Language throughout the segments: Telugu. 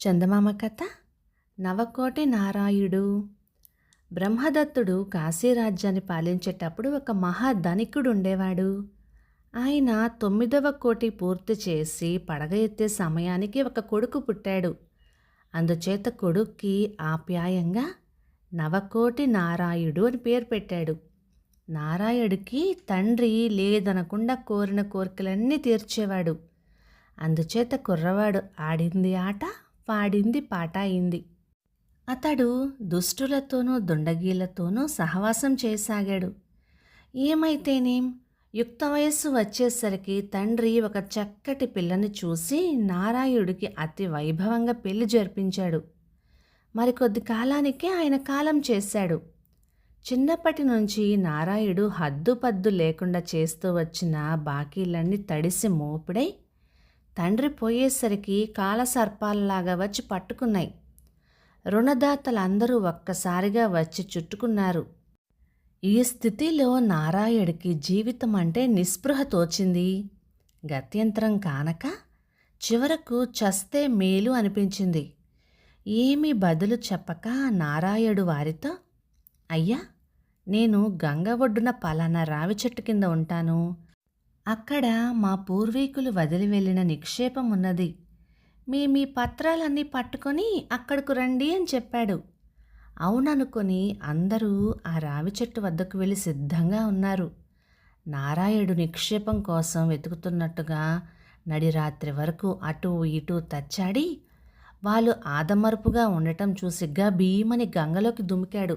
చందమామ కథ నవకోటి నారాయుడు. బ్రహ్మదత్తుడు కాశీరాజ్యాన్ని పాలించేటప్పుడు ఒక మహాధనికుడు ఉండేవాడు. ఆయన 9వ కోటి పూర్తి చేసి పడగ ఎత్తే సమయానికి ఒక కొడుకు పుట్టాడు. అందుచేత కొడుక్కి ఆప్యాయంగా నవకోటి నారాయుడు అని పేరు పెట్టాడు. నారాయుడికి తండ్రి లేదనకుండా కోరిన కోరికలన్నీ తీర్చేవాడు. అందుచేత కుర్రవాడు ఆడింది ఆట, పాడింది పాట అయింది. అతడు దుష్టులతోనూ దుండగీలతోనూ సహవాసం చేయసాగాడు. ఏమైతేనేం, యుక్త వయస్సు వచ్చేసరికి తండ్రి ఒక చక్కటి పిల్లని చూసి నారాయుడికి అతి వైభవంగా పెళ్లి జరిపించాడు. మరికొద్ది కాలానికే ఆయన కాలం చేశాడు. చిన్నప్పటి నుంచి నారాయుడు హద్దుపద్దు లేకుండా చేస్తూ వచ్చిన బాకీలన్నీ తడిసి మోపుడై తండ్రి పోయేసరికి కాలసర్పాలలాగా వచ్చి పట్టుకున్నాయి. రుణదాతలందరూ ఒక్కసారిగా వచ్చి చుట్టుకున్నారు. ఈ స్థితిలో నారాయుడికి జీవితం అంటే నిస్పృహ తోచింది. గత్యంతరం కానక చివరకు చస్తే మేలు అనిపించింది. ఏమీ బదులు చెప్పక నారాయుడు వారితో, అయ్యా, నేను గంగ ఒడ్డున పలానా రావి చెట్టు కింద ఉంటాను. అక్కడ మా పూర్వీకులు వదిలి వెళ్ళిన నిక్షేపం ఉన్నది. మీ పత్రాలన్నీ పట్టుకొని అక్కడకు రండి అని చెప్పాడు. అవుననుకొని అందరూ ఆ రావి చెట్టు వద్దకు వెళ్ళి సిద్ధంగా ఉన్నారు. నారాయుడు నిక్షేపం కోసం వెతుకుతున్నట్టుగా నడిరాత్రి వరకు అటూ ఇటూ తచ్చాడి వాళ్ళు ఆదమరుపుగా ఉండటం చూసి గభీమని గంగలోకి దుమికాడు.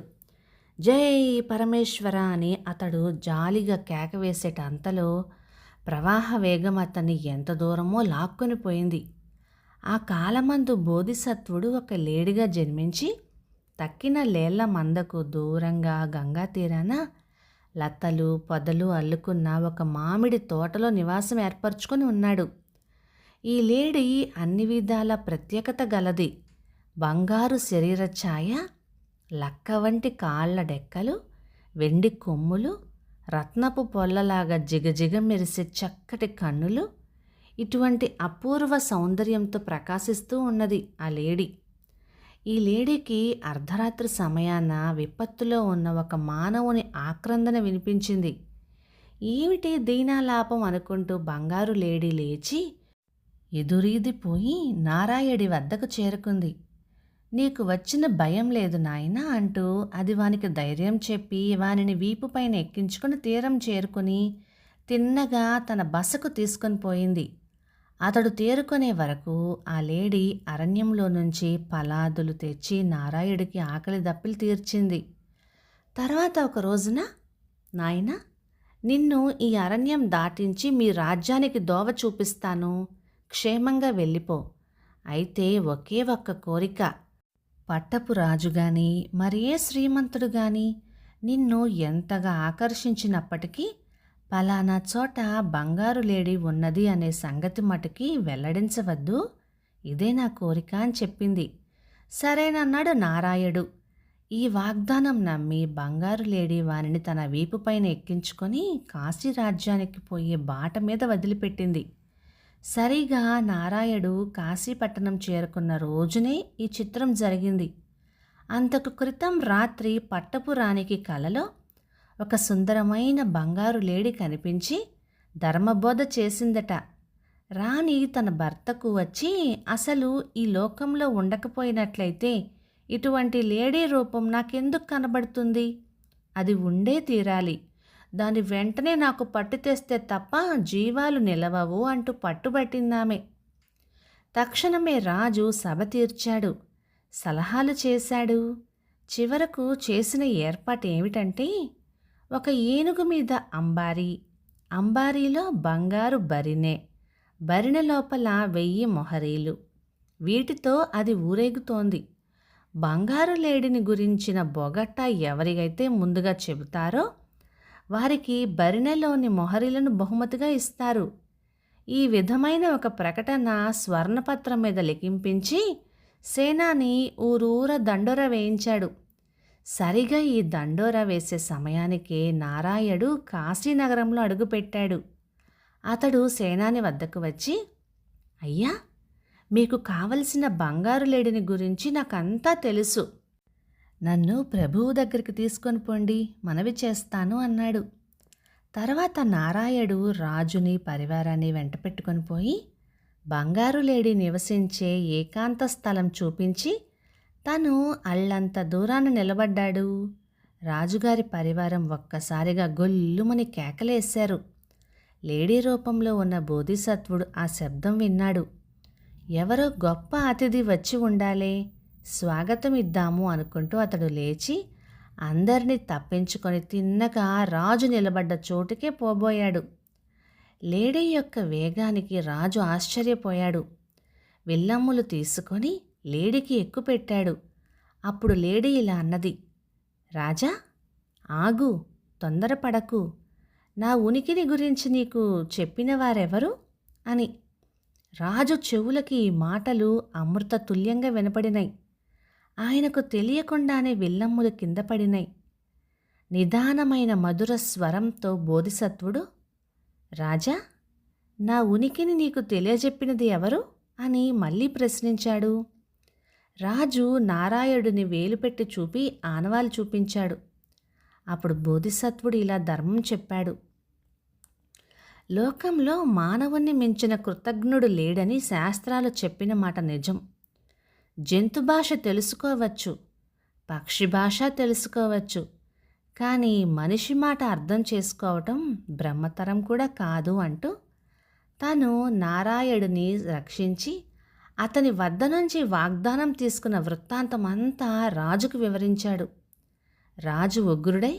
జై పరమేశ్వర అని అతడు జాలిగా కేక వేసేట అంతలో ప్రవాహ వేగం అతన్ని ఎంత దూరమో లాక్కొని పోయింది. ఆ కాలమందు బోధిసత్వుడు ఒక లేడిగా జన్మించి తక్కిన లేళ్ల మందకు దూరంగా గంగా తీరాన లతలు పొదలు అల్లుకున్న ఒక మామిడి తోటలో నివాసం ఏర్పరచుకొని ఉన్నాడు. ఈ లేడి అన్ని విధాల ప్రత్యేకత గలది. బంగారు శరీర ఛాయ, లక్క వంటి కాళ్ల డెక్కలు, వెండి కొమ్ములు, రత్నపు పొల్లలాగా జిగజిగ మెరిసే చక్కటి కన్నులు, ఇటువంటి అపూర్వ సౌందర్యంతో ప్రకాశిస్తూ ఉన్నది ఆ లేడీ. ఈ లేడీకి అర్ధరాత్రి సమయాన విపత్తులో ఉన్న ఒక మానవుని ఆక్రందన వినిపించింది. ఏమిటి దీనాలాపం అనుకుంటూ బంగారు లేడీ లేచి ఎదురీదిపోయి నారాయుడి వద్దకు చేరుకుంది. నీకు వచ్చిన భయం లేదు నాయనా అంటూ అది వానికి ధైర్యం చెప్పి వానిని వీపుపైన ఎక్కించుకుని తీరం చేరుకుని తిన్నగా తన బసకు తీసుకొని పోయింది. అతడు తేరుకునే వరకు ఆ లేడీ అరణ్యంలో నుంచి పలాదులు తెచ్చి నారాయుడికి ఆకలి దప్పిలు తీర్చింది. తర్వాత ఒక రోజున, నాయనా, నిన్ను ఈ అరణ్యం దాటించి మీ రాజ్యానికి దోవ చూపిస్తాను, క్షేమంగా వెళ్ళిపో. అయితే ఒకే ఒక్క కోరిక, పట్టపు రాజు గాని మరే శ్రీమంతుడు గాని నిన్ను ఎంతగా ఆకర్షించినప్పటికీ పలానా చోట బంగారు లేడీ ఉన్నది అనే సంగతి మటుకి వెల్లడించవద్దు. ఇదే నా కోరిక అని చెప్పింది. సరేనన్నాడు నారాయుడు. ఈ వాగ్దానం నమ్మి బంగారు లేడీ వారిని తన వీపుపైన ఎక్కించుకొని కాశీ రాజ్యానికి పోయే బాట మీద వదిలిపెట్టింది. సరిగా నారాయుడు కాశీపట్టణం చేరుకున్న రోజునే ఈ చిత్రం జరిగింది. అంతకు క్రితం రాత్రి పట్టపు రాణికి కలలో ఒక సుందరమైన బంగారు లేడీ కనిపించి ధర్మబోధ చేసిందట. రాణి తన భర్తకు వచ్చి, అసలు ఈ లోకంలో ఉండకపోయినట్లయితే ఇటువంటి లేడీ రూపం నాకెందుకు కనబడుతుంది? అది ఉండే తీరాలి. దాని వెంటనే నాకు పట్టు తెస్తే తప్ప జీవాలు నిలవవు అంటూ పట్టుబట్టిందామె. తక్షణమే రాజు సభ తీర్చాడు, సలహాలు చేశాడు. చివరకు చేసిన ఏర్పాటు ఏమిటంటే, ఒక ఏనుగు మీద అంబారీ, అంబారీలో బంగారు బరినె, బరినె లోపల 1000 మొహరీలు. వీటితో అది ఊరేగుతోంది. బంగారు లేడిని గురించిన బొగట్ట ఎవరికైతే ముందుగా చెబుతారో వారికి బరినెలోని మొహరీలను బహుమతిగా ఇస్తారు. ఈ విధమైన ఒక ప్రకటన స్వర్ణపత్రం మీద లిఖింపించి సేనాని ఊరూర దండోర వేయించాడు. సరిగా ఈ దండోరా వేసే సమయానికే నారాయుడు కాశీనగరంలో అడుగుపెట్టాడు. అతడు సేనాని వద్దకు వచ్చి, అయ్యా, మీకు కావలసిన బంగారు లేడిని గురించి నాకంతా తెలుసు. నన్ను ప్రభువు దగ్గరికి తీసుకొని పోండి, మనవి చేస్తాను అన్నాడు. తర్వాత నారాయణుడు రాజుని పరివారాన్ని వెంట పెట్టుకొని పోయి బంగారు లేడి నివసించే ఏకాంత స్థలం చూపించి తను అల్లంత దూరాన నిలబడ్డాడు. రాజుగారి పరివారం ఒక్కసారిగా గొల్లుమని కేకలేశారు. లేడీ రూపంలో ఉన్న బోధిసత్వుడు ఆ శబ్దం విన్నాడు. ఎవరో గొప్ప అతిథి వచ్చి ఉండాలే, స్వాగతం ఇద్దాము అనుకుంటూ అతడు లేచి అందరినీ తప్పించుకొని తిన్నగా రాజు నిలబడ్డ చోటుకే పోబోయాడు. లేడీ యొక్క వేగానికి రాజు ఆశ్చర్యపోయాడు. విల్లమ్ములు తీసుకొని లేడీకి ఎక్కుపెట్టాడు. అప్పుడు లేడీ ఇలా అన్నది, రాజా, ఆగు, తొందరపడకు. నా ఉనికిని గురించి నీకు చెప్పిన వారెవరు అని. రాజు చెవులకి ఈ మాటలు అమృత తుల్యంగా వినపడినాయి. ఆయనకు తెలియకుండానే విల్లమ్ములు కింద పడినాయి. నిదానమైన మధుర స్వరంతో బోధిసత్వుడు, రాజా, నా ఉనికిని నీకు తెలియజెప్పినది ఎవరు అని మళ్ళీ ప్రశ్నించాడు. రాజు నారాయణుడిని వేలుపెట్టి చూపి ఆనవాలు చూపించాడు. అప్పుడు బోధిసత్వుడు ఇలా ధర్మం చెప్పాడు. లోకంలో మానవుణ్ణి మించిన కృతజ్ఞుడు లేడని శాస్త్రాలు చెప్పిన మాట నిజం. జంతు భాష తెలుసుకోవచ్చు, పక్షి భాష తెలుసుకోవచ్చు, కానీ మనిషి మాట అర్థం చేసుకోవటం బ్రహ్మతరం కూడా కాదు అంటూ తాను నారాయణుడిని రక్షించి అతని వద్ద నుంచి వాగ్దానం తీసుకున్న వృత్తాంతం అంతా రాజుకు వివరించాడు. రాజు ఉగ్రుడై,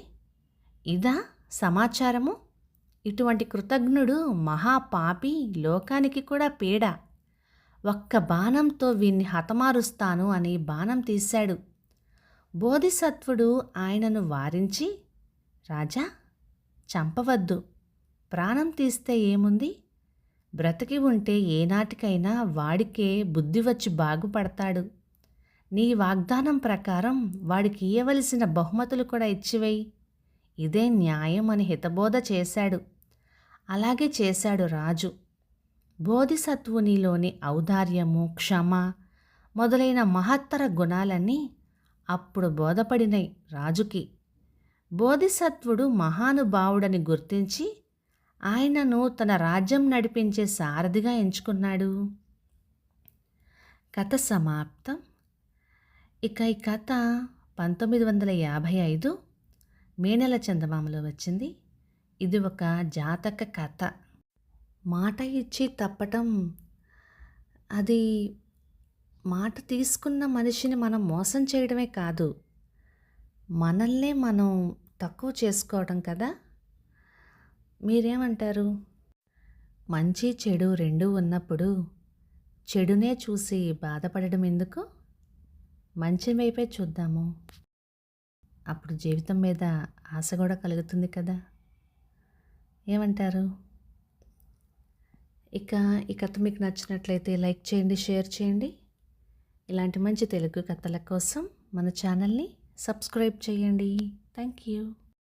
ఇదా సమాచారము? ఇటువంటి కృతజ్ఞుడు మహాపాపి, లోకానికి కూడా పీడ. ఒక్క బాణంతో వీణ్ణి హతమారుస్తాను అని బాణం తీశాడు. బోధిసత్వుడు ఆయనను వారించి, రాజా, చంపవద్దు, ప్రాణం తీస్తే ఏముంది? బ్రతికి ఉంటే ఏనాటికైనా వాడికే బుద్ధి వచ్చి బాగుపడతాడు. నీ వాగ్దానం ప్రకారం వాడికి ఇయ్యవలసిన బహుమతులు కూడా ఇచ్చివేయి. ఇదే న్యాయం అని హితబోధ చేశాడు. అలాగే చేశాడు రాజు. బోధిసత్వునిలోని ఔదార్యము, క్షమ మొదలైన మహత్తర గుణాలన్నీ అప్పుడు బోధపడినాయి రాజుకి. బోధిసత్వుడు మహానుభావుడని గుర్తించి ఆయనను తన రాజ్యం నడిపించే సారథిగా ఎంచుకున్నాడు. కథ సమాప్తం. ఇక ఈ కథ 1955 మే నెల చందమామలో వచ్చింది. ఇది ఒక జాతక కథ. మాట ఇచ్చి తప్పటం, అది మాట తీసుకున్న మనిషిని మనం మోసం చేయడమే కాదు, మనల్నే మనం తక్కువ చేసుకోవడం కదా. మీరేమంటారు? మంచి చెడు రెండూ ఉన్నప్పుడు చెడునే చూసి బాధపడడం ఎందుకు? మంచి వైపే చూద్దాము. అప్పుడు జీవితం మీద ఆశ కూడా కలుగుతుంది కదా. ఏమంటారు? ఇక ఈ కథ మీకు నచ్చినట్లయితే లైక్ చేయండి, షేర్ చేయండి. ఇలాంటి మంచి తెలుగు కథల కోసం మన ఛానల్ని సబ్స్క్రైబ్ చేయండి. Thank you.